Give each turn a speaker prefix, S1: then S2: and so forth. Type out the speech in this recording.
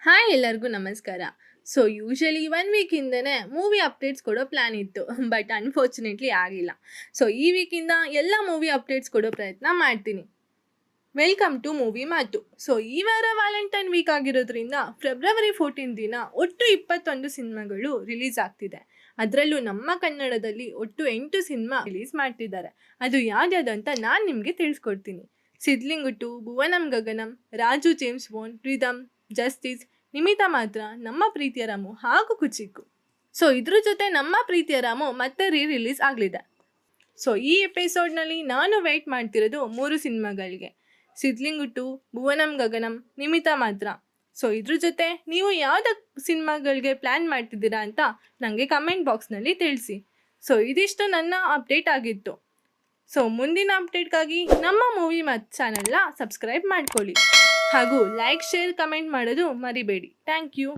S1: Hi ಎಲ್ಲರಿಗೂ ನಮಸ್ಕಾರ. So usually 1 ವೀಕಿಂದನೇ movie updates ಕೊಡೋ ಪ್ಲ್ಯಾನ್ ಇತ್ತು. ಬಟ್ ಅನ್ಫಾರ್ಚುನೇಟ್ಲಿ ಆಗಿಲ್ಲ. ಸೊ ಈ ವೀಕಿಂದ ಎಲ್ಲ ಮೂವಿ ಅಪ್ಡೇಟ್ಸ್ ಕೊಡೋ ಪ್ರಯತ್ನ ಮಾಡ್ತೀನಿ. ವೆಲ್ಕಮ್ ಟು ಮೂವಿ ಮಾತು. ಸೊ ಈ ವಾರ ವ್ಯಾಲೆಂಟೈನ್ ವೀಕ್ ಆಗಿರೋದ್ರಿಂದ ಫೆಬ್ರವರಿ 14 ದಿನ ಒಟ್ಟು 21 ಸಿನಿಮಾಗಳು ರಿಲೀಸ್ ಆಗ್ತಿದೆ. ಅದರಲ್ಲೂ ನಮ್ಮ ಕನ್ನಡದಲ್ಲಿ ಒಟ್ಟು 8 ಸಿನಿಮಾ ರಿಲೀಸ್ ಮಾಡ್ತಿದ್ದಾರೆ. ಅದು ಯಾವ್ಯಾವುದು ಅಂತ ನಾನು ನಿಮಗೆ ತಿಳಿಸ್ಕೊಡ್ತೀನಿ. ಸಿದ್ಲಿಂಗುಟ್ಟು, Bhuvanam Gaganam, Raju James Bond, rhythm, justice, Nimitha ಮಾತ್ರ, ನಮ್ಮ ಪ್ರೀತಿಯ ರಾಮು ಹಾಗೂ ಕುಚಿಕ್ಕು. ಸೊ ಇದ್ರ ಜೊತೆ ನಮ್ಮ ಪ್ರೀತಿಯ ರಾಮು ಮತ್ತೆ ರಿಲೀಸ್ ಆಗಲಿದೆ. ಸೊ ಈ ಎಪಿಸೋಡ್ನಲ್ಲಿ ನಾನು ವೆಯ್ಟ್ ಮಾಡ್ತಿರೋದು 3 ಸಿನಿಮಾಗಳಿಗೆ: ಸಿದ್ಲಿಂಗುಟ್ಟು, ಭುವನಂ ಗಗನಂ, ನಿಮಿತಾ ಮಾತ್ರ. ಸೊ ಇದ್ರ ಜೊತೆ ನೀವು ಯಾವುದೇ ಸಿನಿಮಾಗಳಿಗೆ ಪ್ಲ್ಯಾನ್ ಮಾಡ್ತಿದ್ದೀರಾ ಅಂತ ನನಗೆ ಕಮೆಂಟ್ ಬಾಕ್ಸ್ನಲ್ಲಿ ತಿಳಿಸಿ. ಸೊ ಇದಿಷ್ಟು ನನ್ನ ಅಪ್ಡೇಟ್ ಆಗಿತ್ತು. ಸೊ ಮುಂದಿನ ಅಪ್ಡೇಟ್ಗಾಗಿ ನಮ್ಮ ಮೂವಿ ಮತ್ತು ಚಾನಲ್ನ ಸಬ್ಸ್ಕ್ರೈಬ್ ಮಾಡ್ಕೊಳ್ಳಿ ಹಾಗೂ ಲೈಕ್, ಶೇರ್, ಕಮೆಂಟ್ ಮಾಡೋದು ಮರಿಬೇಡಿ. Thank you.